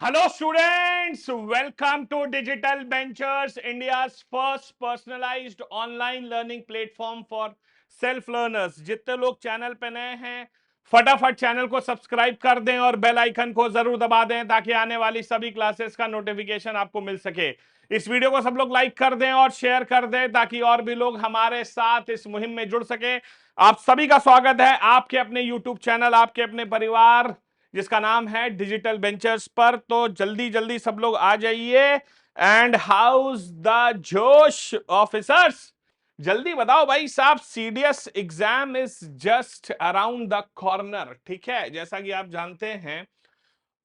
Hello students, welcome to Digital Ventures, India's first personalized online learning platform for self learners। जितने लोग channel पे नए हैं फटाफट चैनल को सब्सक्राइब कर दें और बेल आइकन को जरूर दबा दें ताकि आने वाली सभी क्लासेस का नोटिफिकेशन आपको मिल सके। इस वीडियो को सब लोग लाइक कर दें और शेयर कर दें ताकि और भी लोग हमारे साथ इस मुहिम में जुड़ सके। आप सभी का स्वागत है आपके अपने यूट्यूब चैनल, आपके अपने परिवार जिसका नाम है डिजिटल वेंचर्स पर। तो जल्दी जल्दी सब लोग आ जाइए। एंड हाउस द जोश ऑफिसर्स, जल्दी बताओ भाई साहब, CDS exam is just around the corner. ठीक है, जैसा कि आप जानते हैं,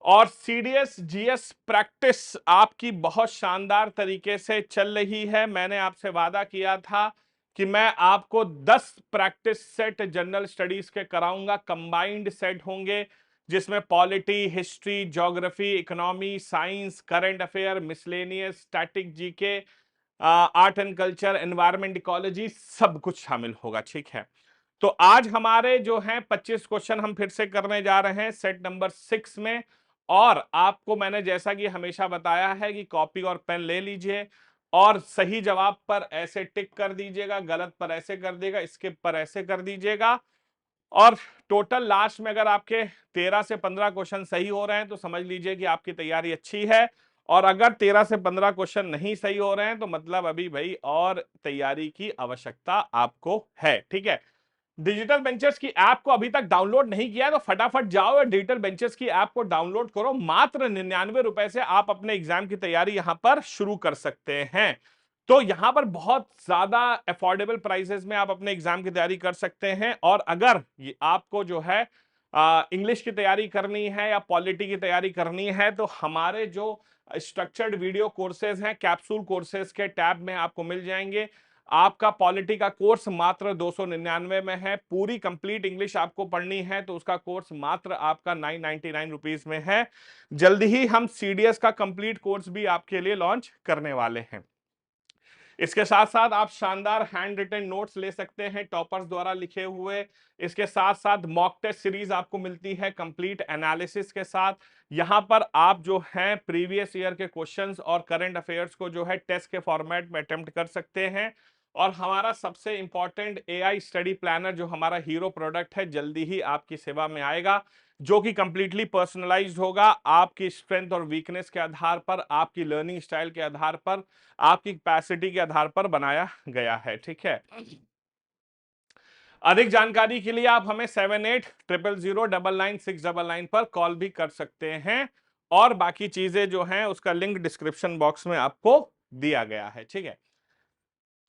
और सीडीएस जीएस प्रैक्टिस आपकी बहुत शानदार तरीके से चल रही है। मैंने आपसे वादा किया था कि मैं आपको 10 प्रैक्टिस सेट जनरल स्टडीज के कराऊंगा। कंबाइंड सेट होंगे जिसमें polity, history, geography, economy, science, current affair, miscellaneous, static, GK, art and culture, environment, ecology, सब कुछ शामिल होगा। ठीक है, तो आज हमारे जो हैं 25 क्वेश्चन हम फिर से करने जा रहे हैं सेट नंबर 6 में। और आपको मैंने जैसा कि हमेशा बताया है कि कॉपी और पेन ले लीजिए और सही जवाब पर ऐसे टिक कर दीजिएगा, गलत पर ऐसे कर देगा, स्किप पर ऐसे कर दीजिएगा। और टोटल लास्ट में अगर आपके 13 से 15 क्वेश्चन सही हो रहे हैं तो समझ लीजिए कि आपकी तैयारी अच्छी है। और अगर 13 से 15 क्वेश्चन नहीं सही हो रहे हैं तो मतलब अभी भाई और तैयारी की आवश्यकता आपको है। ठीक है, डिजिटल बेंचर्स की ऐप को अभी तक डाउनलोड नहीं किया है तो फटाफट जाओ और डिजिटल बेंचर्स की ऐप को डाउनलोड करो। मात्र 99 रुपए से आप अपने एग्जाम की तैयारी यहां पर शुरू कर सकते हैं। तो यहां पर बहुत ज्यादा अफोर्डेबल प्राइसेस में आप अपने एग्जाम की तैयारी कर सकते हैं। और अगर आपको जो है इंग्लिश की तैयारी करनी है या पॉलिटी की तैयारी करनी है तो हमारे जो स्ट्रक्चर्ड वीडियो कोर्सेज हैं, कैप्सूल कोर्सेज के टैब में आपको मिल जाएंगे। आपका पॉलिटी का कोर्स मात्र 299 में है। पूरी कंप्लीट इंग्लिश आपको पढ़नी है तो उसका कोर्स मात्र आपका 999 रुपीज में है। जल्दी ही हम सीडीएस का कंप्लीट कोर्स भी आपके लिए लॉन्च करने वाले हैं। इसके साथ साथ आप शानदार हैंड रिटन नोट्स ले सकते हैं टॉपर्स द्वारा लिखे हुए। इसके साथ साथ मॉक टेस्ट सीरीज आपको मिलती है कंप्लीट एनालिसिस के साथ। यहां पर आप जो हैं प्रीवियस ईयर के क्वेश्चंस और करंट अफेयर्स को जो है टेस्ट के फॉर्मेट में अटेम्प्ट कर सकते हैं। और हमारा सबसे इंपॉर्टेंट एआई स्टडी प्लानर जो हमारा हीरो प्रोडक्ट है जल्दी ही आपकी सेवा में आएगा, जो कि कंप्लीटली पर्सनलाइज्ड होगा आपकी स्ट्रेंथ और वीकनेस के आधार पर, आपकी लर्निंग स्टाइल के आधार पर, आपकी कैपेसिटी के आधार पर बनाया गया है। ठीक है, अधिक जानकारी के लिए आप हमें 7800099699 पर कॉल भी कर सकते हैं। और बाकी चीजें जो हैं उसका लिंक डिस्क्रिप्शन बॉक्स में आपको दिया गया है। ठीक है,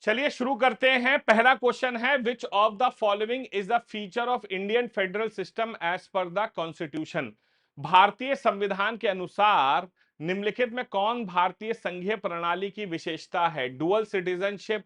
चलिए शुरू करते हैं। पहला क्वेश्चन है, which of the following is the feature of Indian federal system as per the constitution. भारतीय संविधान के अनुसार निम्नलिखित में कौन भारतीय संघीय प्रणाली की विशेषता है? Dual citizenship,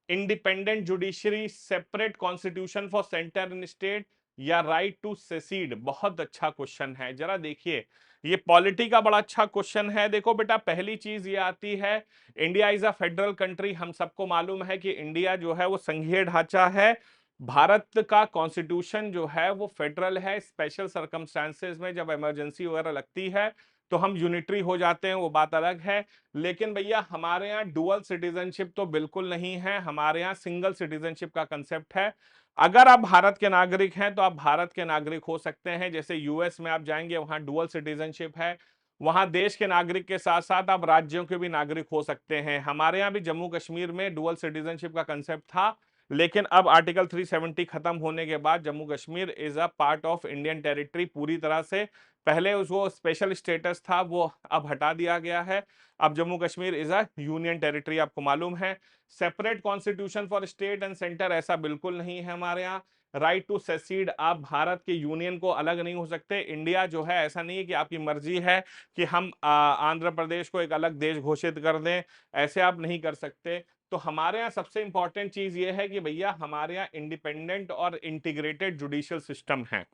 independent judiciary, separate constitution for centre and state, या राइट टू सेसीड। बहुत अच्छा क्वेश्चन है, जरा देखिए, ये पॉलिटी का बड़ा अच्छा क्वेश्चन है। देखो बेटा, पहली चीज ये आती है, India is a federal country. हम सबको मालूम है कि इंडिया जो है वो संघीय ढांचा है। भारत का कॉन्स्टिट्यूशन जो है वो फेडरल है। स्पेशल सर्कमस्टांसेस में जब इमरजेंसी वगैरह लगती है तो हम यूनिटरी हो जाते हैं, वो बात अलग है। लेकिन भैया हमारे यहाँ डुअल सिटीजनशिप तो बिल्कुल नहीं है, हमारे यहाँ सिंगल सिटीजनशिप का कंसेप्ट है। अगर आप भारत के नागरिक हैं तो आप भारत के नागरिक हो सकते हैं। जैसे यूएस में आप जाएंगे वहां डुअल सिटीजनशिप है, वहां देश के नागरिक के साथ साथ आप राज्यों के भी नागरिक हो सकते हैं। हमारे यहाँ भी जम्मू कश्मीर में डुअल सिटीजनशिप का कंसेप्ट था, लेकिन अब आर्टिकल 370 खत्म होने के बाद Jammu Kashmir is a part of Indian territory पूरी तरह से। पहले उसको स्पेशल स्टेटस था, वो अब हटा दिया गया है। अब Jammu Kashmir is a union territory, आपको मालूम है। Separate constitution for state and centre, ऐसा बिल्कुल नहीं है हमारे यहाँ। राइट टू सेसीड, आप भारत के यूनियन को अलग नहीं हो सकते। इंडिया जो है ऐसा नहीं है कि आपकी मर्जी है कि हम आंध्र प्रदेश को एक अलग देश घोषित कर दें, ऐसे आप नहीं कर सकते। तो हमारे यहाँ सबसे इंपॉर्टेंट चीज ये है कि भैया हमारे यहाँ इंडिपेंडेंट और इंटीग्रेटेड जुडिशियल सिस्टम है।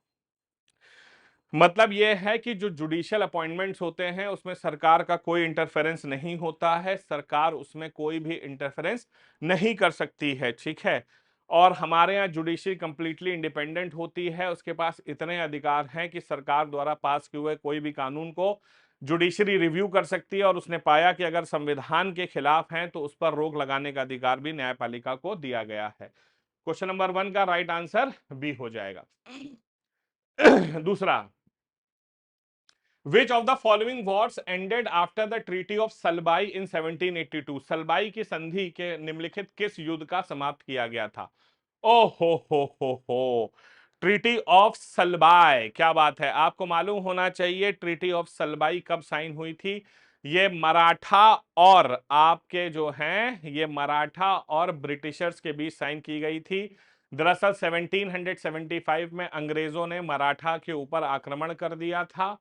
मतलब यह है कि जो जुडिशियल अपॉइंटमेंट्स होते हैं उसमें सरकार का कोई इंटरफेरेंस नहीं होता है, सरकार उसमें कोई भी इंटरफेरेंस नहीं कर सकती है। ठीक है, और हमारे यहाँ जुडिशरी कंप्लीटली इंडिपेंडेंट होती है, उसके पास इतने अधिकार हैं कि सरकार द्वारा पास किए हुए कोई भी कानून को जुडिशरी रिव्यू कर सकती है और उसने पाया कि अगर संविधान के खिलाफ हैं तो उस पर रोक लगाने का अधिकार भी न्यायपालिका को दिया गया है। क्वेश्चन नंबर 1 का राइट आंसर बी हो जाएगा। दूसरा, Which of the following wars ended after the Treaty of Salbai in 1782? Salbai की संधि के निम्नलिखित किस युद्ध का समाप्त किया गया था? ओ हो ट्रीटी ऑफ सलबाई, क्या बात है। आपको मालूम होना चाहिए ट्रीटी ऑफ सलबाई कब साइन हुई थी। ये मराठा और आपके जो हैं ये मराठा और ब्रिटिशर्स के बीच साइन की गई थी। दरअसल 1775 में अंग्रेजों ने मराठा के ऊपर आक्रमण कर दिया था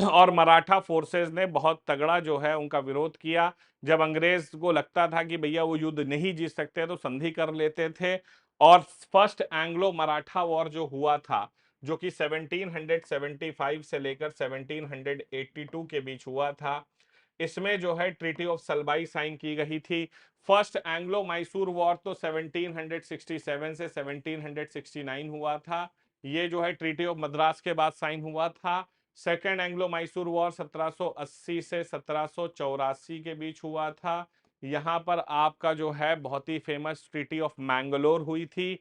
और मराठा फोर्सेस ने बहुत तगड़ा जो है उनका विरोध किया। जब अंग्रेज को लगता था कि भैया वो युद्ध नहीं जीत सकते तो संधि कर लेते थे और फर्स्ट एंग्लो मराठा वॉर जो हुआ था, जो कि 1775 से लेकर 1782 के बीच हुआ था, इसमें जो है ट्रीटी ऑफ सलबाई साइन की गई थी। फर्स्ट एंग्लो मैसूर वॉर तो 1767 से 1769 हुआ था, ये जो है ट्रीटी ऑफ मद्रास के बाद साइन हुआ था। सेकेंड एंग्लो मैसूर वॉर 1780 से 1784 के बीच हुआ था। यहां पर आपका जो है बहुत ही फेमस ट्रीटी ऑफ मैंगलोर हुई थी।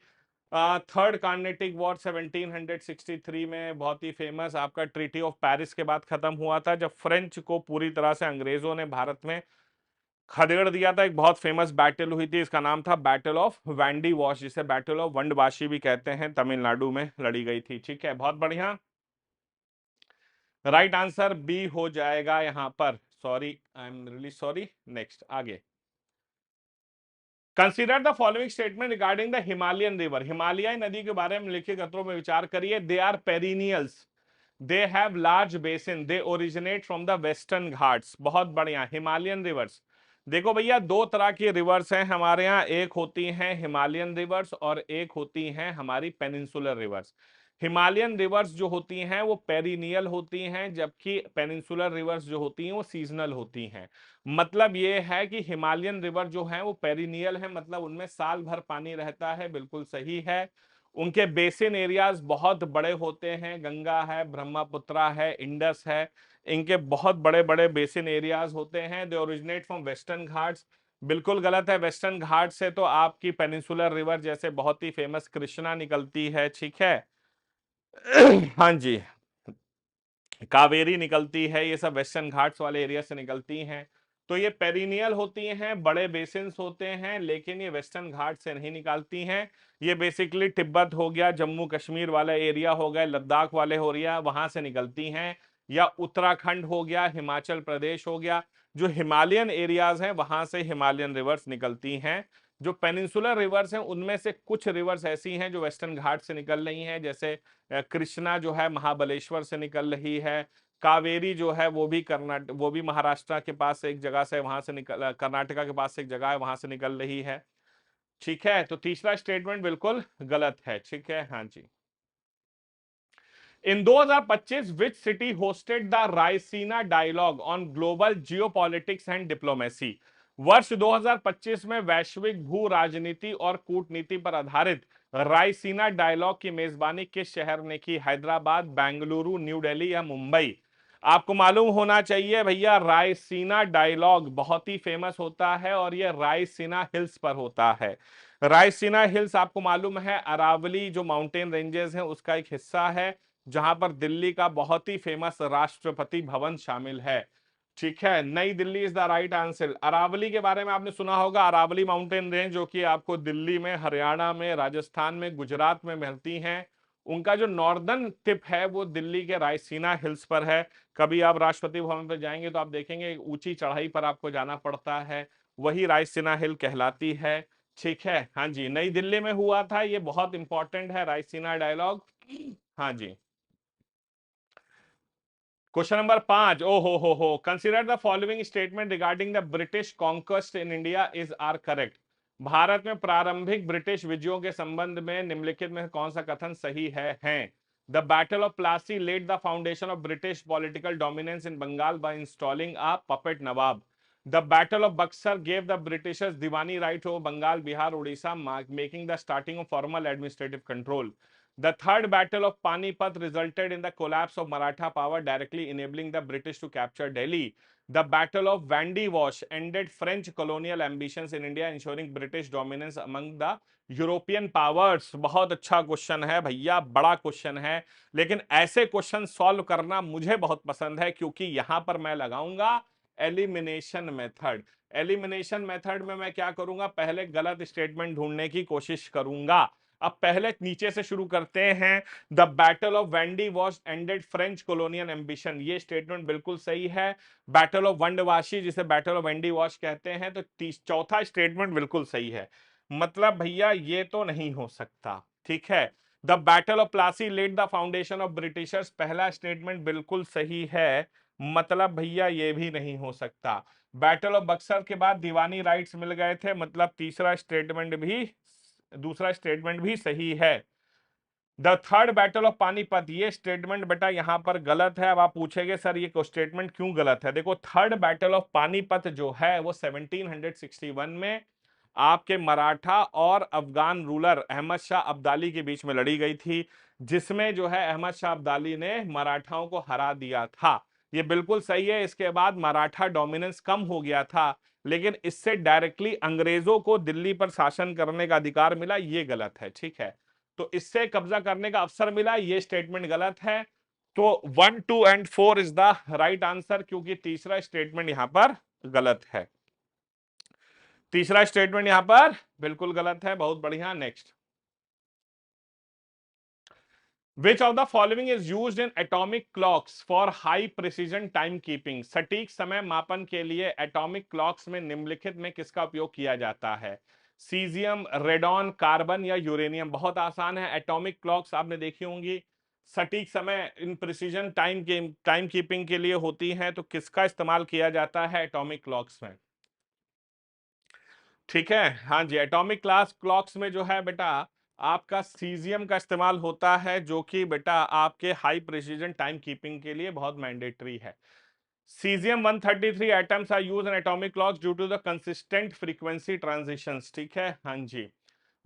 थर्ड कार्नेटिक वॉर 1763 में बहुत ही फेमस आपका ट्रीटी ऑफ पेरिस के बाद खत्म हुआ था, जब फ्रेंच को पूरी तरह से अंग्रेजों ने भारत में खदेड़ दिया था। एक बहुत फेमस बैटल हुई थी, इसका नाम था बैटल ऑफ वैंडी वॉश, जिसे बैटल ऑफ वंडवाशी भी कहते हैं, तमिलनाडु में लड़ी गई थी। ठीक है, बहुत बढ़िया। राइट आंसर बी हो जाएगा यहां पर। Sorry, I am really sorry. Next आगे, consider the following statement regarding the Himalayan river. Himalaya नदी के बारे में लिखे कथनों में विचार करिए। They are perennials, they have large basin, they originate from the Western Ghats. बहुत बढ़िया। हिमालयन रिवर्स, देखो भैया दो तरह की रिवर्स हैं हमारे यहाँ, एक होती हैं हिमालयन रिवर्स और एक होती हैं हमारी पेनिनसुलर रिवर्स। हिमालयन रिवर्स जो होती हैं वो पेरिनियल होती हैं, जबकि पेनिनसुलर रिवर्स जो होती हैं वो सीजनल होती हैं। मतलब ये है कि हिमालयन रिवर जो है वो पेरिनियल है, मतलब उनमें साल भर पानी रहता है, बिल्कुल सही है। उनके बेसिन एरियाज बहुत बड़े होते हैं, गंगा है, ब्रह्मपुत्रा है, इंडस है, इनके बहुत बड़े बड़े बेसिन एरियाज होते हैं। दे ओरिजिनेट फ्रॉम वेस्टर्न घाट्स, बिल्कुल गलत है। वेस्टर्न घाट से तो आपकी पेनिनसुलर रिवर जैसे बहुत ही फेमस कृष्णा निकलती है, ठीक है। हाँ जी, कावेरी निकलती है, ये सब वेस्टर्न घाट्स वाले एरिया से निकलती हैं। तो ये पेरिनियल होती हैं, बड़े बेसिन्स होते हैं, लेकिन ये वेस्टर्न घाट से नहीं निकलती हैं। ये बेसिकली तिब्बत हो गया, जम्मू कश्मीर वाला एरिया हो गया, लद्दाख वाले हो गया, वहां से निकलती हैं, या उत्तराखंड हो गया, हिमाचल प्रदेश हो गया, जो हिमालयन एरियाज हैं वहां से हिमालयन रिवर्स निकलती हैं। जो पेनिनसुलर रिवर्स हैं उनमें से कुछ रिवर्स ऐसी हैं जो वेस्टर्न घाट से निकल रही हैं, जैसे कृष्णा जो है महाबलेश्वर से निकल रही है। कावेरी जो है वो भी महाराष्ट्र के पास से एक जगह से वहां से निकल, कर्नाटका के पास से एक जगह है वहां से निकल रही है। ठीक है, तो तीसरा स्टेटमेंट बिल्कुल गलत है। ठीक है, हाँ जी। In 2025 which city hosted the Raisina Dialogue on global geopolitics and diplomacy. वर्ष 2025 में वैश्विक भू राजनीति और कूटनीति पर आधारित रायसीना डायलॉग की मेजबानी किस शहर ने की? हैदराबाद, बेंगलुरु, न्यू दिल्ली या मुंबई? आपको मालूम होना चाहिए भैया, रायसीना डायलॉग बहुत ही फेमस होता है और यह रायसीना हिल्स पर होता है। रायसीना हिल्स आपको मालूम है अरावली जो माउंटेन रेंजेस हैं उसका एक हिस्सा है, जहां पर दिल्ली का बहुत ही फेमस राष्ट्रपति भवन शामिल है। ठीक है, New Delhi is the right answer. Aravalli के बारे में आपने सुना होगा, अरावली माउंटेन रेंज जो कि आपको दिल्ली में, हरियाणा में, राजस्थान में, गुजरात में मिलती हैं। उनका जो नॉर्दर्न टिप है वो दिल्ली के रायसीना हिल्स पर है। कभी आप राष्ट्रपति भवन पर जाएंगे तो आप देखेंगे ऊंची चढ़ाई पर आपको जाना पड़ता है, वही रायसीना हिल कहलाती है। ठीक है, हाँ जी, नई दिल्ली में हुआ था, ये बहुत इंपॉर्टेंट है रायसीना डायलॉग। हाँ जी। क्वेश्चन नंबर 5, ओ हो consider the following statement regarding the British conquest in India is are correct. भारत में प्रारंभिक ब्रिटिश विजयों के संबंध में निम्नलिखित में कौन सा कथन सही है? हैं the battle of Plassey led the foundation of British political dominance in Bengal by installing a puppet nawab. The battle of Buxar gave the Britishers diwani right over Bengal, Bihar, Orissa, making the starting of formal administrative control. The third battle of Panipat resulted in the collapse of Maratha power, directly enabling the British to capture Delhi. The Battle of Vandy Wash ended French colonial ambitions in India, ensuring British dominance among the European powers. बहुत अच्छा question है भैया, बड़ा question है, लेकिन ऐसे question solve करना मुझे बहुत पसंद है, क्योंकि यहां पर मैं लगाऊंगा एलिमिनेशन मेथड। एलिमिनेशन मेथड में मैं क्या करूंगा, पहले गलत स्टेटमेंट ढूंढने की कोशिश करूंगा। अब पहले नीचे से शुरू करते हैं। The battle of Wendy wash ended French colonial ambition, ये स्टेटमेंट बिल्कुल सही है। बैटल ऑफ वंडवाशी, जिसे बैटल ऑफ वेंडी वॉश कहते हैं, तो चौथा स्टेटमेंट बिल्कुल सही है। मतलब भैया ये तो नहीं हो सकता, ठीक है। The battle of Plassey led the foundation of Britishers, पहला स्टेटमेंट बिल्कुल सही है, मतलब भैया ये भी नहीं हो सकता। बैटल ऑफ बक्सर के बाद दीवानी राइट्स मिल गए थे, मतलब तीसरा स्टेटमेंट भी, दूसरा स्टेटमेंट भी सही है। The third battle of Panipat, ये स्टेटमेंट बेटा यहां पर गलत है। अब आप पूछेंगे सर ये स्टेटमेंट क्यों गलत है, देखो थर्ड बैटल ऑफ पानीपत जो है वो 1761 में आपके मराठा और अफगान रूलर अहमद शाह अब्दाली के बीच में लड़ी गई थी, जिसमें जो है अहमद शाह अब्दाली ने मराठाओं को हरा दिया था। ये बिल्कुल सही है। इसके बाद मराठा डोमिनेंस कम हो गया था, लेकिन इससे डायरेक्टली अंग्रेजों को दिल्ली पर शासन करने का अधिकार मिला, ये गलत है, ठीक है। तो इससे कब्जा करने का अवसर मिला, ये स्टेटमेंट गलत है। तो 1, 2 and 4 is the right answer, क्योंकि तीसरा स्टेटमेंट यहां पर गलत है। तीसरा स्टेटमेंट यहां पर बिल्कुल गलत है। बहुत बढ़िया, next. Which of the following is used in atomic clocks for high precision time keeping? सटीक समय मापन के लिए एटॉमिक क्लॉक्स में निम्नलिखित में किसका उपयोग किया जाता है? सीजियम, रेडॉन, कार्बन या यूरेनियम? बहुत आसान है। एटॉमिक क्लॉक्स आपने देखी होंगी, सटीक समय इन प्रिसीजन टाइम कीपिंग के लिए होती हैं, तो किसका इस्तेमाल किया जाता है एटॉमिक क्लॉक्स में? ठीक है, हाँ जी, एटॉमिक क्लास क्लॉक्स में जो है बेटा आपका सीजियम का इस्तेमाल होता है, जो कि बेटा आपके हाई प्रिसीजन टाइम कीपिंग के लिए बहुत मैंडेटरी है। Caesium 133 atoms are used in atomic clocks due to the consistent frequency transitions, ठीक है, हाँ जी।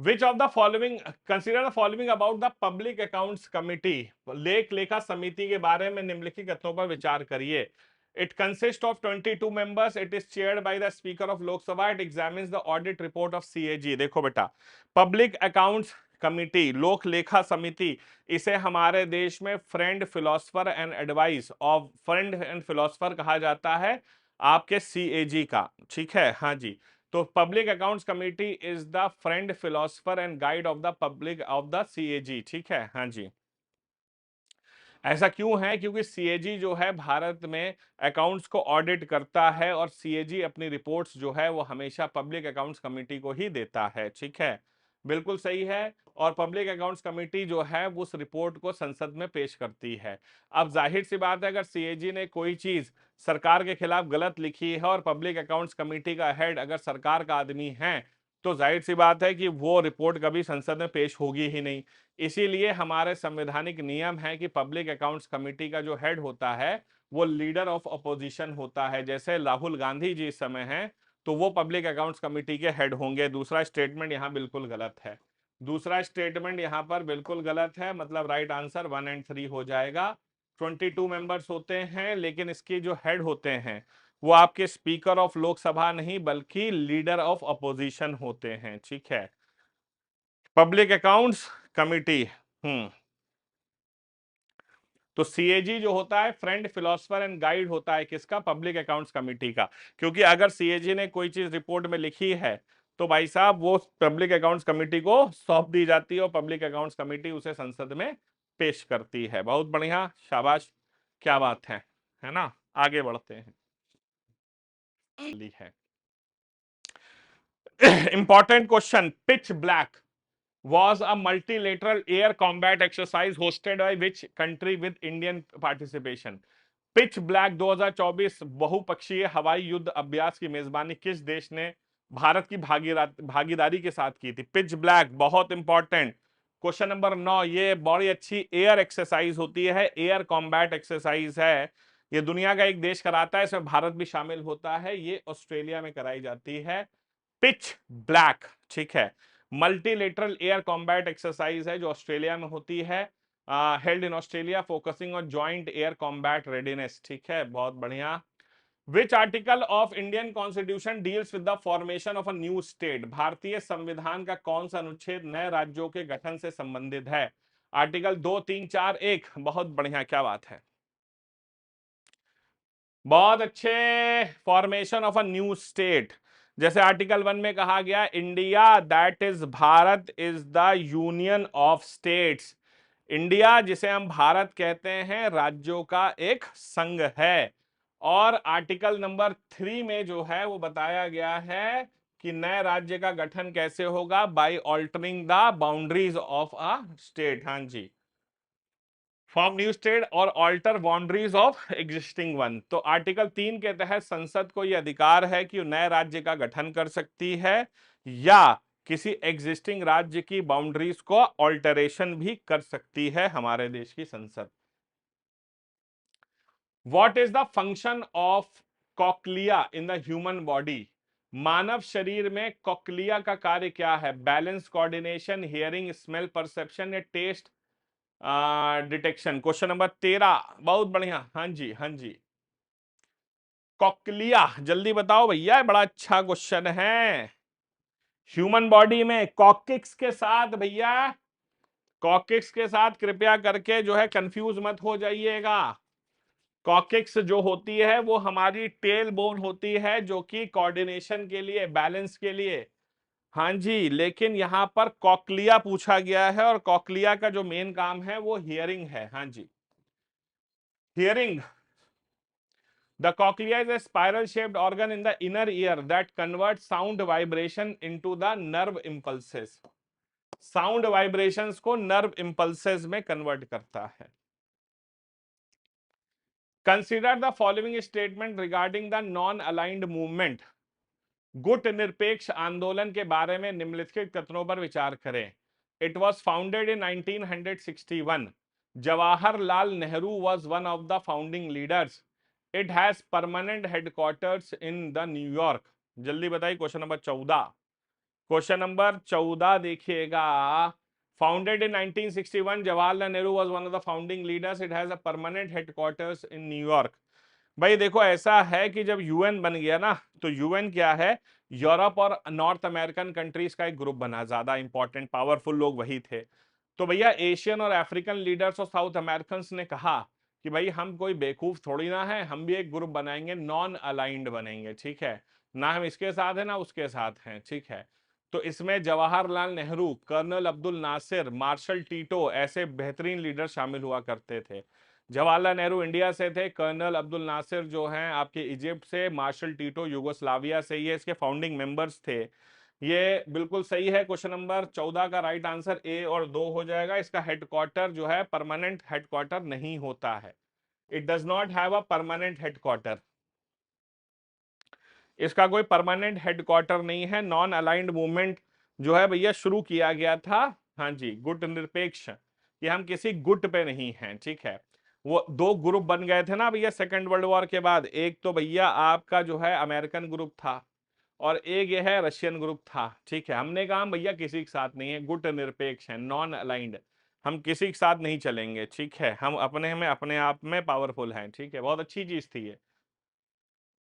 Which of the following, consider the following about the Public Accounts Committee, लेखा समिति के बारे में निम्नलिखित तथ्यों पर विचार करिए। It consists of 22 members. It is chaired by the Speaker of Lok Sabha. It examines the audit report of CAG. देखो बेटा, पब्लिक अकाउंट्स कमिटी, लोक लेखा समिति, इसे हमारे देश में friend philosopher and advice of friend and philosopher कहा जाता है आपके CAG का, ठीक है, हाँ जी। तो public Accounts committee is the friend philosopher and guide of the public of the CAG, ठीक है, हाँ जी। ऐसा क्यों है, क्योंकि सीएजी जो है भारत में अकाउंट्स को ऑडिट करता है, और सीएजी अपनी रिपोर्ट्स जो है वो हमेशा पब्लिक अकाउंट्स कमेटी को ही देता है, ठीक है, बिल्कुल सही है। और पब्लिक अकाउंट्स कमेटी जो है वो उस रिपोर्ट को संसद में पेश करती है। अब जाहिर सी बात है, अगर सीएजी ने कोई चीज सरकार के खिलाफ गलत लिखी है और पब्लिक अकाउंट्स कमेटी का हेड अगर सरकार का आदमी है, तो जाहिर सी बात है कि वो रिपोर्ट कभी संसद में पेश होगी ही नहीं। इसीलिए हमारे संवैधानिक नियम है कि पब्लिक अकाउंट्स कमेटी का जो हेड होता है वो लीडर ऑफ अपोजिशन होता है। जैसे राहुल गांधी जी इस समय हैं, तो वो पब्लिक अकाउंट्स कमेटी के हेड होंगे। दूसरा स्टेटमेंट यहां बिल्कुल गलत है, दूसरा स्टेटमेंट यहां पर बिल्कुल गलत है, मतलब राइट आंसर 1 एंड 3 हो जाएगा। 22 मेंबर्स होते हैं, लेकिन इसके जो हेड होते हैं वो आपके स्पीकर ऑफ लोकसभा नहीं, बल्कि लीडर ऑफ अपोजिशन होते हैं, ठीक है। पब्लिक अकाउंट्स कमिटी, तो सीएजी जो होता है फ्रेंड फिलोसफर एंड गाइड होता है किसका, पब्लिक अकाउंट्स कमेटी का। क्योंकि अगर सीएजी ने कोई चीज रिपोर्ट में लिखी है, तो भाई साहब वो पब्लिक अकाउंट्स कमेटी को सौंप दी जाती है, और पब्लिक अकाउंट्स कमेटी उसे संसद में पेश करती है। बहुत बढ़िया, शाबाश, क्या बात है ना। आगे बढ़ते हैं, है important question. Pitch black was a multilateral air combat exercise hosted by which country with Indian participation? Pitch black 2024 बहुपक्षीय हवाई युद्ध अभ्यास की मेजबानी किस देश ने भारत की भागीदारी के साथ की थी? पिच ब्लैक बहुत इंपॉर्टेंट। क्वेश्चन नंबर 9, ये बड़ी अच्छी एयर एक्सरसाइज होती है, एयर कॉम्बैट एक्सरसाइज है। ये दुनिया का एक देश कराता है, इसमें भारत भी शामिल होता है, ये ऑस्ट्रेलिया में कराई जाती है। पिच ब्लैक, ठीक है। मल्टीलेटरल एयर कॉम्बैट एक्सरसाइज है जो ऑस्ट्रेलिया में होती है, held in Australia, focusing on joint air combat readiness. ठीक है, बहुत बढ़िया। Which article of Indian constitution deals with the formation of a new state? भारतीय संविधान का कौन सा अनुच्छेद नए राज्यों के गठन से संबंधित है? आर्टिकल 2, 3, 4, 1। बहुत बढ़िया, क्या बात है, बहुत अच्छे। Formation of a new state, जैसे आर्टिकल 1 में कहा गया, India that is Bharat is the union of states. India जिसे हम भारत कहते हैं राज्यों का एक संघ है। और आर्टिकल नंबर 3 में जो है वो बताया गया है कि नए राज्य का गठन कैसे होगा, by altering the boundaries of a state. हाँ जी, फॉर्म न्यू स्टेट और alter boundaries of existing one. तो आर्टिकल 3 के तहत संसद को यह अधिकार है कि नए राज्य का गठन कर सकती है या किसी एग्जिस्टिंग राज्य की बाउंड्रीज को ऑल्टरेशन भी कर सकती है हमारे देश की संसद। What is the function of cochlea in the human body? मानव शरीर में कॉक्लिया का कार्य क्या है? Balance, coordination, hearing, smell, perception या टेस्ट डिटेक्शन। क्वेश्चन नंबर 13, बहुत बढ़िया। हाँ जी, हाँ जी, कॉक्लिया, जल्दी बताओ भैया, बड़ा अच्छा क्वेश्चन है। ह्यूमन बॉडी में कॉकिक्स के साथ भैया, कॉकिक्स के साथ कृपया करके जो है कंफ्यूज मत हो जाइएगा। कॉकिक्स जो होती है वो हमारी टेल बोन होती है जो कि कोऑर्डिनेशन के लिए, बैलेंस के लिए। हाँ जी, लेकिन यहां पर कॉक्लिया पूछा गया है और कॉक्लिया का जो मेन काम है वो हियरिंग है। हाँ जी, hearing. The cochlea is a spiral-shaped organ in the inner ear that converts sound vibration into the nerve impulses. Sound vibrations को नर्व इंपल्सेस में कन्वर्ट करता है। Consider the following statement regarding the non aligned movement. गुट निरपेक्ष आंदोलन के बारे में निम्नलिखित कथनों पर विचार करें। It was founded in 1961। Jawaharlal Nehru was one of the founding leaders. It has permanent headquarters in the New York. जल्दी बताइए, क्वेश्चन नंबर 14। क्वेश्चन नंबर 14 देखिएगा। Founded in 1961, Jawaharlal Nehru was one of the founding leaders. It has a permanent headquarters in New York. भाई देखो, ऐसा है कि जब UN बन गया ना, तो यूएन क्या है, यूरोप और नॉर्थ अमेरिकन कंट्रीज का एक ग्रुप बना, ज्यादा इंपॉर्टेंट पावरफुल लोग वही थे। तो भैया एशियन और अफ्रीकन लीडर्स और साउथ अमेरिकन ने कहा कि भाई हम कोई बेवकूफ थोड़ी ना है, हम भी एक ग्रुप बनाएंगे, नॉन अलाइंड बनेंगे। ठीक है, ना हम इसके साथ है ना उसके साथ हैं। ठीक है, तो इसमें Jawaharlal Nehru, colonel Abdul Nasser, marshal Tito ऐसे बेहतरीन लीडर शामिल हुआ करते थे। जवाहरलाल नेहरू इंडिया से थे, कर्नल अब्दुल नासिर जो हैं आपके इजिप्ट से, मार्शल टीटो यूगोस्लाविया से, ये इसके फाउंडिंग मेंबर्स थे। ये बिल्कुल सही है। क्वेश्चन नंबर 14 का राइट आंसर ए और 2 हो जाएगा। इसका हेडक्वार्टर जो है परमानेंट हेडक्वार्टर नहीं होता है। It does not have a permanent headquarter. इसका कोई परमानेंट हेडक्वार्टर नहीं है। नॉन अलाइंड मूवमेंट जो है भैया शुरू किया गया था, हाँ जी, गुट निरपेक्ष, कि हम किसी गुट पे नहीं हैं। ठीक है, वो दो ग्रुप बन गए थे ना भैया सेकेंड वर्ल्ड वॉर के बाद। एक तो भैया आपका जो है अमेरिकन ग्रुप था और एक ये है रशियन ग्रुप था। ठीक है, हमने कहा हम भैया किसी के साथ नहीं है, गुट निरपेक्ष है, नॉन अलाइंड, हम किसी के साथ नहीं चलेंगे। ठीक है, हम अपने में अपने आप में पावरफुल हैं। ठीक है, बहुत अच्छी चीज थी ये।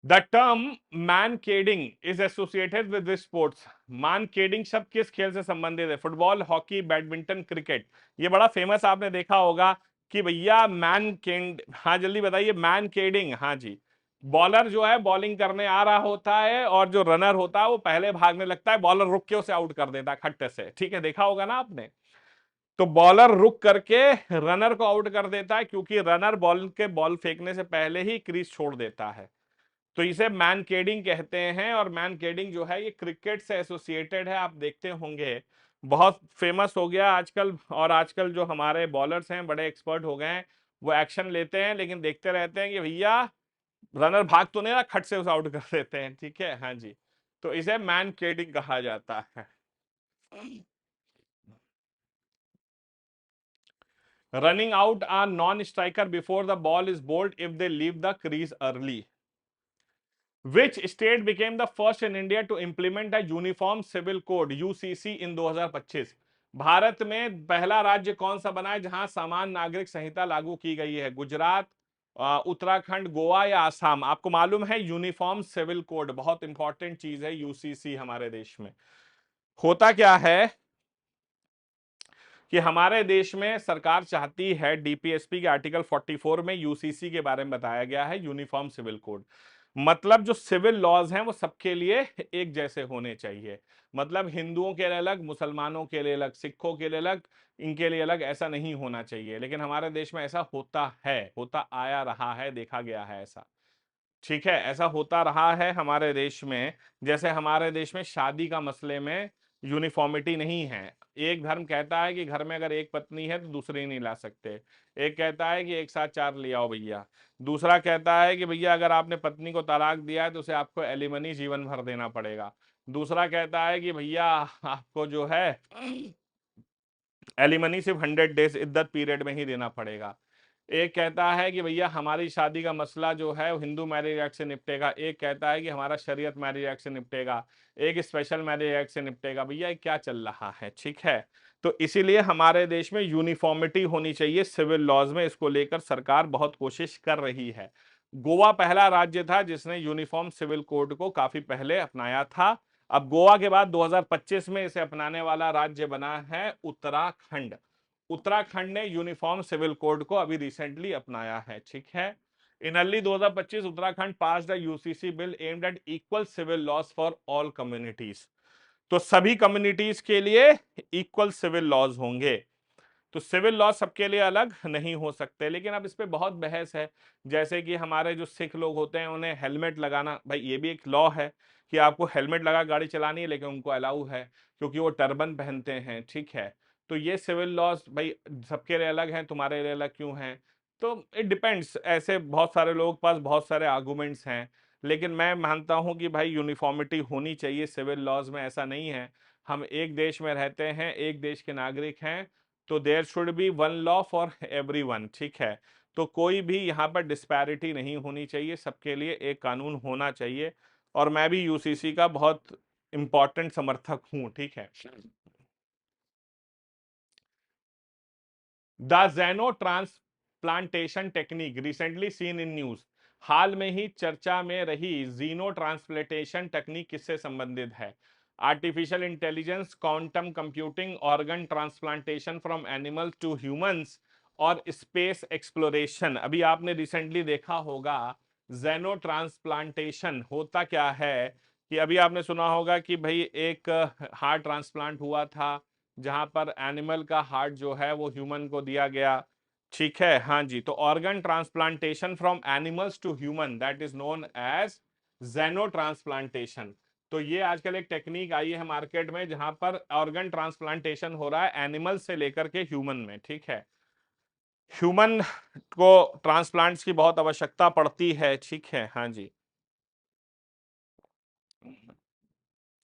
The term Mankading is associated with this sports. Mankading शब्द किस खेल से संबंधित है? Football, hockey, badminton, cricket. ये बड़ा फेमस आपने देखा होगा कि भैया मैनकेड, हाँ जल्दी बताइए, मैनकेडिंग। हाँ जी, बॉलर जो है बॉलिंग करने आ रहा होता है और जो रनर होता है वो पहले भागने लगता है, बॉलर रुक के उसे आउट कर देता है खट्टे से। ठीक है, देखा होगा ना आपने। तो बॉलर रुक करके रनर को आउट कर देता है क्योंकि रनर बॉल के बॉल फेंकने से पहले ही क्रीज छोड़ देता है। तो इसे मैनकेडिंग कहते हैं। और मैनकेडिंग जो है ये क्रिकेट से एसोसिएटेड है, आप देखते होंगे बहुत फेमस हो गया आजकल। और आजकल जो हमारे बॉलर्स हैं बड़े एक्सपर्ट हो गए हैं, वो एक्शन लेते हैं लेकिन देखते रहते हैं कि भैया रनर भाग तो नहीं रहा, खट से उसे आउट कर देते हैं। ठीक है, हाँ जी, तो इसे मैनकेडिंग कहा जाता है। Running out a non striker before the ball is bowled if they leave the crease early. Which state became the first in India to implement a uniform civil code UCC in 2025? Bharat में पहला राज्य कौन सा बना है जहां समान नागरिक संहिता लागू की गई है? गुजरात, उत्तराखंड, गोवा या आसाम? आपको मालूम है यूनिफॉर्म सिविल कोड बहुत इंपॉर्टेंट चीज है यूसीसी हमारे देश में। होता क्या है कि हमारे देश में सरकार चाहती है, डीपीएसपी के आर्टिकल 44 में यूसीसी के बारे में बताया गया है, यूनिफॉर्म सिविल कोड। मतलब जो सिविल लॉज हैं वो सबके लिए एक जैसे होने चाहिए। मतलब हिंदुओं के लिए अलग, मुसलमानों के लिए अलग, सिखों के लिए अलग, इनके लिए अलग, ऐसा नहीं होना चाहिए। लेकिन हमारे देश में ऐसा होता है, होता आया रहा है, देखा गया है ऐसा। ठीक है, ऐसा होता रहा है हमारे देश में। जैसे हमारे देश में शादी का मसले में यूनिफॉर्मिटी नहीं है। एक धर्म कहता है कि घर में अगर एक पत्नी है तो दूसरी नहीं ला सकते। एक कहता है कि एक साथ चार ले आओ भैया। दूसरा कहता है कि भैया अगर आपने पत्नी को तलाक दिया है तो उसे आपको एलिमनी जीवन भर देना पड़ेगा। दूसरा कहता है कि भैया आपको जो है एलिमनी सिर्फ 100 डेज इद्दत पीरियड में ही देना पड़ेगा। एक कहता है कि भैया हमारी शादी का मसला जो है वो हिंदू मैरिज एक्ट से निपटेगा। एक कहता है कि हमारा शरीयत मैरिज एक्ट से निपटेगा। एक स्पेशल मैरिज एक्ट से निपटेगा। भैया ये क्या चल रहा है? ठीक है, तो इसीलिए हमारे देश में यूनिफॉर्मिटी होनी चाहिए सिविल लॉज में। इसको लेकर सरकार बहुत कोशिश कर रही है। गोवा पहला राज्य था जिसने यूनिफॉर्म सिविल कोड को काफी पहले अपनाया था। अब गोवा के बाद 2025 में इसे अपनाने वाला राज्य बना है उत्तराखंड। उत्तराखंड ने यूनिफॉर्म सिविल कोड को अभी रिसेंटली अपनाया है। ठीक है, in early 2025 Uttarakhand pass the UCC bill aimed at equal civil laws for all communities. तो सभी कम्युनिटीज के लिए इक्वल सिविल लॉज होंगे। तो सिविल लॉ सबके लिए अलग नहीं हो सकते। लेकिन अब इस पे बहुत बहस है। जैसे कि हमारे जो सिख लोग होते हैं उन्हें हेलमेट लगाना, भाई ये भी एक लॉ है कि आपको हेलमेट लगा गाड़ी चलानी है, लेकिन उनको अलाउ है क्योंकि वो टर्बन पहनते हैं। ठीक है, तो ये सिविल लॉज भाई सबके लिए अलग हैं, तुम्हारे लिए अलग क्यों हैं? तो इट डिपेंड्स। ऐसे बहुत सारे लोगों के पास बहुत सारे आर्गुमेंट्स हैं। लेकिन मैं मानता हूं कि भाई यूनिफॉर्मिटी होनी चाहिए सिविल लॉज में। ऐसा नहीं है, हम एक देश में रहते हैं, एक देश के नागरिक हैं, तो there should be one law for everyone. ठीक है, तो कोई भी यहाँ पर डिस्पैरिटी नहीं होनी चाहिए, सबके लिए एक कानून होना चाहिए। और मैं भी यूसीसी का बहुत इंपॉर्टेंट समर्थक हूं। ठीक है, the xenotransplantation technique recently seen in news. हाल में ही चर्चा में रही जीनो ट्रांसप्लांटेशन टेक्निक किससे संबंधित है? Artificial intelligence, quantum computing, organ transplantation from animal to humans, और स्पेस एक्सप्लोरेशन। अभी आपने रिसेंटली देखा होगा जेनो ट्रांसप्लांटेशन होता क्या है कि अभी आपने सुना होगा कि भाई एक हार्ट ट्रांसप्लांट हुआ था जहां पर एनिमल का हार्ट जो है वो ह्यूमन को दिया गया। ठीक है, हाँ जी, तो organ transplantation from animals to human that is known as xeno transplantation. तो ये आजकल एक टेक्निक आई है मार्केट में जहां पर ऑर्गन ट्रांसप्लांटेशन हो रहा है एनिमल से लेकर के ह्यूमन में। ठीक है, ह्यूमन को ट्रांसप्लांट्स की बहुत आवश्यकता पड़ती है। ठीक है, हाँ जी,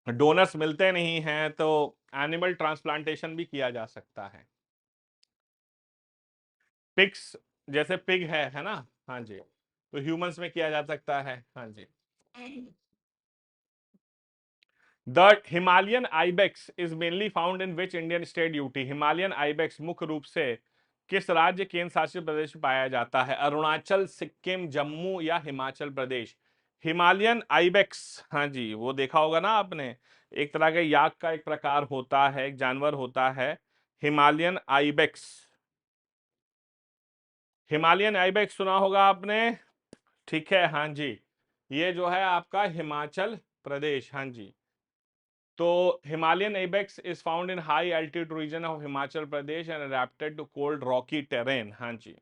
डोनर्स मिलते नहीं हैं तो एनिमल ट्रांसप्लांटेशन भी किया जा सकता है। पिग्स, जैसे पिग है ना? हाँ जी, तो ह्यूमंस में किया जा सकता है। हाँ जी, the Himalayan ibex is mainly found in which Indian state UT? Himalayan ibex मुख्य रूप से किस राज्य केंद्र शासित प्रदेश में पाया जाता है? अरुणाचल, सिक्किम, जम्मू या हिमाचल प्रदेश? हिमालयन आइबेक्स, हाँ जी, वो देखा होगा ना आपने, एक तरह के याक का एक प्रकार होता है, एक जानवर होता है हिमालयन आइबेक्स। हिमालयन आइबेक्स सुना होगा आपने। ठीक है, हाँ जी, ये जो है आपका हिमाचल प्रदेश। हाँ जी, तो Himalayan ibex is found in high altitude region of Himachal Pradesh and adapted to cold rocky terrain. हाँ जी,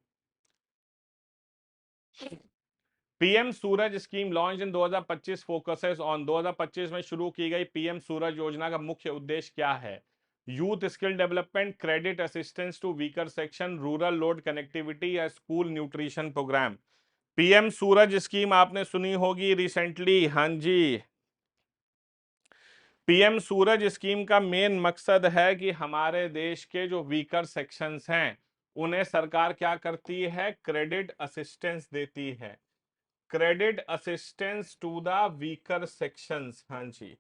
PM Suraj scheme launch in 2025 focuses on. 2025 में शुरू की गई पीएम सूरज योजना का मुख्य उद्देश्य क्या है? Youth skill development, credit assistance to weaker section, rural road connectivity या school nutrition program? PM Suraj scheme आपने सुनी होगी रिसेंटली। हाँ जी, पीएम सूरज स्कीम का मेन मकसद है कि हमारे देश के जो वीकर सेक्शंस हैं उन्हें सरकार क्या करती है? क्रेडिट असिस्टेंस देती है। Credit assistance to the weaker sections. हाँ जी,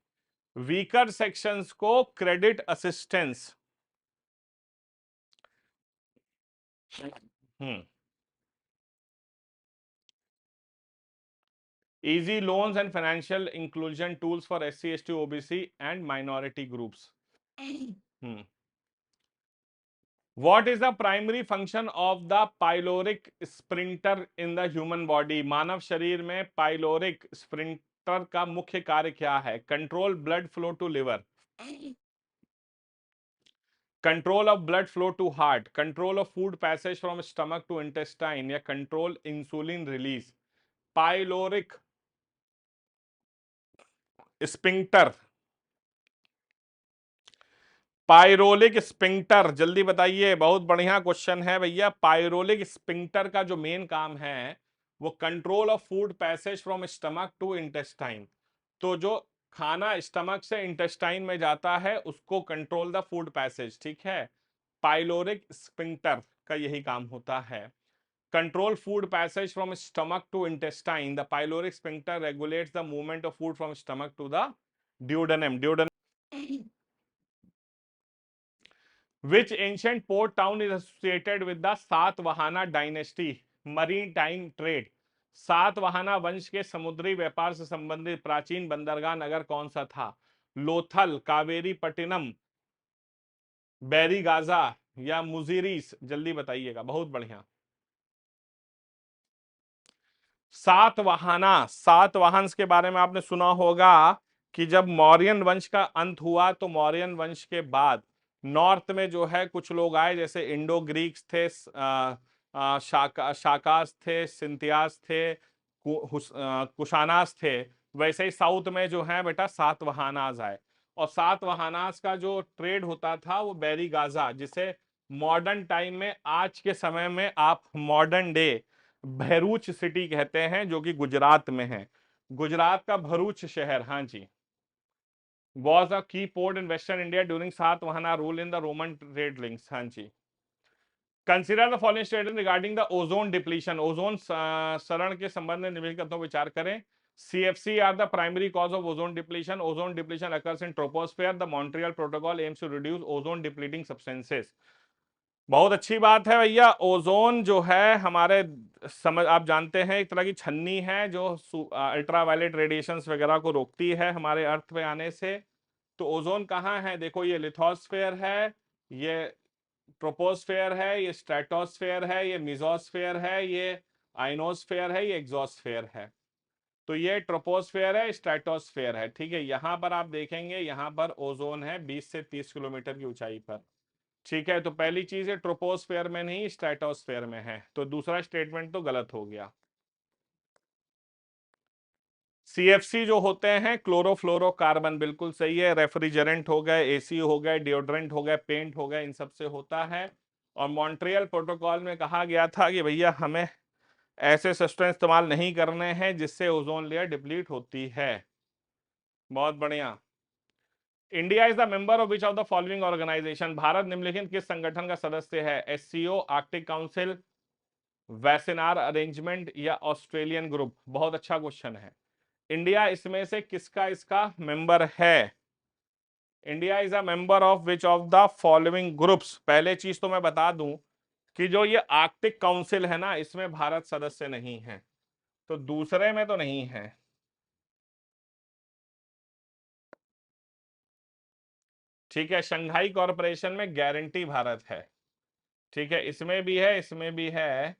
वीकर सेक्शंस को credit assistance. Hmm easy loans and financial inclusion tools for SC, ST, OBC and minority groups. Hmm. What is the primary function of the pyloric sphincter in the human body? मानव शरीर में pyloric sphincter का मुख्य कार्य क्या है? Control blood flow to liver, control of blood flow to heart, control of food passage from stomach to intestine, या control insulin release. Pyloric sphincter, pyloric sphincter, जल्दी बताइए, बहुत बढ़िया क्वेश्चन है भैया। पायरोलिक स्पिंक्टर का जो मेन काम है वो control of food passage from stomach to intestine. तो जो खाना स्टमक से इंटेस्टाइन में जाता है उसको कंट्रोल द फूड पैसेज, ठीक है। पाइलोरिक स्पिंक्टर का यही काम होता है। Control food passage from stomach to intestine. The pyloric sphincter regulates the movement of food from stomach to the duodenum. Which ancient port town is associated with the Satavahana dynasty? Maritime trade. Satavahana वंश के समुद्री व्यापार से संबंधित प्राचीन बंदरगाह नगर कौन सा था? लोथल, कावेरी पट्टिनम, बैरीगाजा या मुजीरीस? जल्दी बताइएगा, बहुत बढ़िया। सातवाहना, सातवाहन के बारे में आपने सुना होगा कि जब मौर्यन वंश का अंत हुआ तो मौर्यन वंश के बाद नॉर्थ में जो है कुछ लोग आए, जैसे इंडो ग्रीक्स थे, शाकास थे, सिंथियास थे, कुशानास थे। वैसे ही साउथ में जो है बेटा सातवाहनास आए। और सातवाहनास का जो ट्रेड होता था वो बैरी गाजा, जिसे मॉडर्न टाइम में, आज के समय में आप मॉडर्न डे भरूच सिटी कहते हैं, जो कि गुजरात में है। गुजरात का भरूच शहर, हाँ जी, was a key port in western India during Satavahana rule in the Roman trade links. हाँ जी। Consider the following statement regarding the ozone depletion. Ozone सरण के संबंध में निम्नलिखित कथनों पर विचार करें। CFC are the primary cause of ozone depletion. Ozone depletion occurs in troposphere. The Montreal Protocol aims to reduce ozone depleting substances. बहुत अच्छी बात है भैया। ओजोन जो है हमारे, समझ, आप जानते हैं, एक तरह की छन्नी है जो अल्ट्रावायलेट रेडिएशंस वगैरह को रोकती है हमारे अर्थ पे आने से। तो ओजोन कहाँ है? देखो, ये लिथोस्फेयर है, ये ट्रोपोस्फेयर है, ये स्ट्रेटोस्फेयर है, ये मिजोस्फेयर है, ये आइनोस्फेयर है, ये एग्जोस्फेयर है। तो ये ट्रोपोस्फेयर है, स्ट्रेटोस्फेयर है, ठीक है। यहां पर आप देखेंगे, यहां पर ओजोन है 20 से 30 किलोमीटर की ऊंचाई पर, ठीक है। तो पहली चीज है ट्रोपोस्फेयर में नहीं, स्ट्रेटोस्फेयर में है। तो दूसरा स्टेटमेंट तो गलत हो गया। CFC जो होते हैं क्लोरोफ्लोरोकार्बन, बिल्कुल सही है। रेफ्रिजरेंट हो गए, AC हो गए, डिओड्रेंट हो गए, पेंट हो गए, इन सब से होता है। और मॉन्ट्रियल प्रोटोकॉल में कहा गया था कि भैया हमें ऐसे सब्सटेंस इस्तेमाल नहीं करने हैं जिससे ओजोन लेयर डिप्लीट होती है। बहुत बढ़िया। India is the member of which of the following organization? भारत निम्नलिखित किस संगठन का सदस्य है? SCO, Arctic council, Wassenaar arrangement या ऑस्ट्रेलियन ग्रुप? बहुत अच्छा क्वेश्चन है। इंडिया इसमें से किसका इसका मेंबर है? India is a member of which of the following groups? पहले चीज तो मैं बता दूं कि जो ये आर्कटिक काउंसिल है ना, इसमें भारत सदस्य नहीं है, तो दूसरे में तो नहीं है। ठीक है, शंघाई कॉरपोरेशन में गारंटी भारत है, ठीक है, इसमें भी है, इसमें भी है।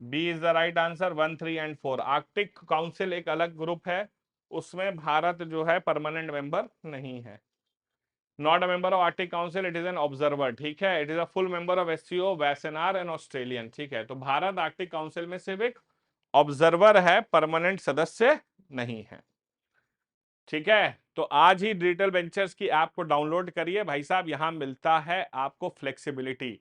B is the right answer, 1, 3 and 4। Arctic council एक अलग ग्रुप है, उसमें भारत जो है परमानेंट मेंबर नहीं है। Not a member of Arctic council, it is an observer, ठीक है। It is a full member of SCO, Wassenaar and Australian, ठीक है। तो भारत आर्कटिक काउंसिल में सिर्फ एक ऑब्जर्वर है, परमानेंट सदस्य नहीं है, ठीक है। तो आज ही डिजिटल वेंचर्स की ऐप को डाउनलोड करिए भाई साहब। यहां मिलता है आपको flexibility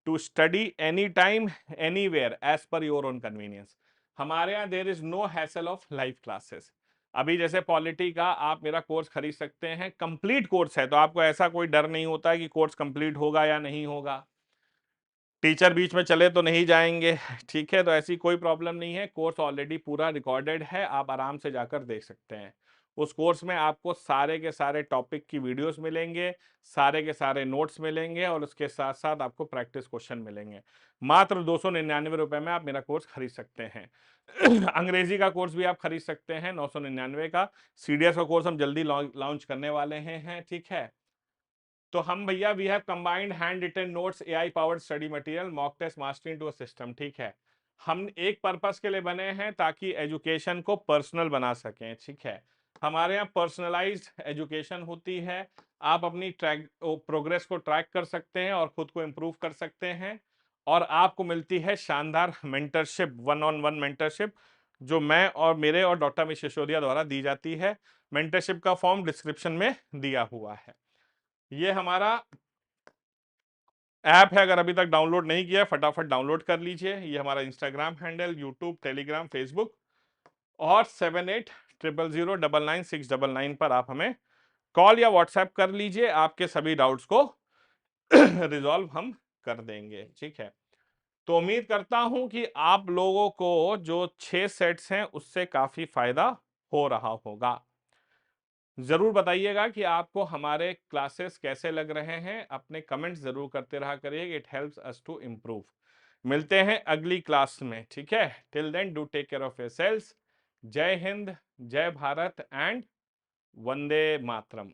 to study any time anywhere as per your own convenience. हमारे यहाँ there is no hassle of live classes. अभी जैसे पॉलिटी का आप मेरा कोर्स खरीद सकते हैं, कंप्लीट कोर्स है, तो आपको ऐसा कोई डर नहीं होता है कि कोर्स कंप्लीट होगा या नहीं होगा। टीचर बीच में चले तो नहीं जाएंगे, ठीक है। तो ऐसी कोई प्रॉब्लम नहीं है, कोर्स ऑलरेडी पूरा रिकॉर्डेड है, आप आराम से जाकर देख सकते हैं। उस कोर्स में आपको सारे के सारे टॉपिक की वीडियोस मिलेंगे, सारे के सारे नोट्स मिलेंगे और उसके साथ साथ आपको प्रैक्टिस क्वेश्चन मिलेंगे। मात्र 299 रुपए में आप मेरा कोर्स खरीद सकते हैं। अंग्रेजी का कोर्स भी आप खरीद सकते हैं 999 का। सीडीएस का कोर्स हम जल्दी लॉन्च करने वाले हैं, ठीक है। तो हम भैया we have combined hand written notes AI powered study material mock test mastery into a system, ठीक है। हम एक पर्पस के लिए बने हैं ताकि एजुकेशन को पर्सनल बना सकें, ठीक है। हमारे यहाँ पर्सनलाइज्ड एजुकेशन होती है, आप अपनी ट्रैक प्रोग्रेस को ट्रैक कर सकते हैं और खुद को इम्प्रूव कर सकते हैं। और आपको मिलती है शानदार mentorship, one on one mentorship, जो मैं और मेरे और डॉक्टर अमित सिसोदिया द्वारा दी जाती है। मेंटरशिप का फॉर्म डिस्क्रिप्शन में दिया हुआ है। ये हमारा ऐप है, अगर अभी तक डाउनलोड नहीं किया फटाफट डाउनलोड कर लीजिए। ये हमारा Instagram handle, YouTube, Telegram, Facebook और 7800099699 पर आप हमें कॉल या व्हाट्सएप कर लीजिए, आपके सभी डाउट्स को रिजॉल्व हम कर देंगे, ठीक है। तो उम्मीद करता हूं कि आप लोगों को जो 6 सेट्स हैं उससे काफी फायदा हो रहा होगा। जरूर बताइएगा कि आपको हमारे क्लासेस कैसे लग रहे हैं, अपने कमेंट्स जरूर करते रहा करिए, it helps us to improve. मिलते हैं अगली क्लास में, ठीक है। Till then do take care of yourselves. जय हिंद, जय भारत एंड वंदे मातरम।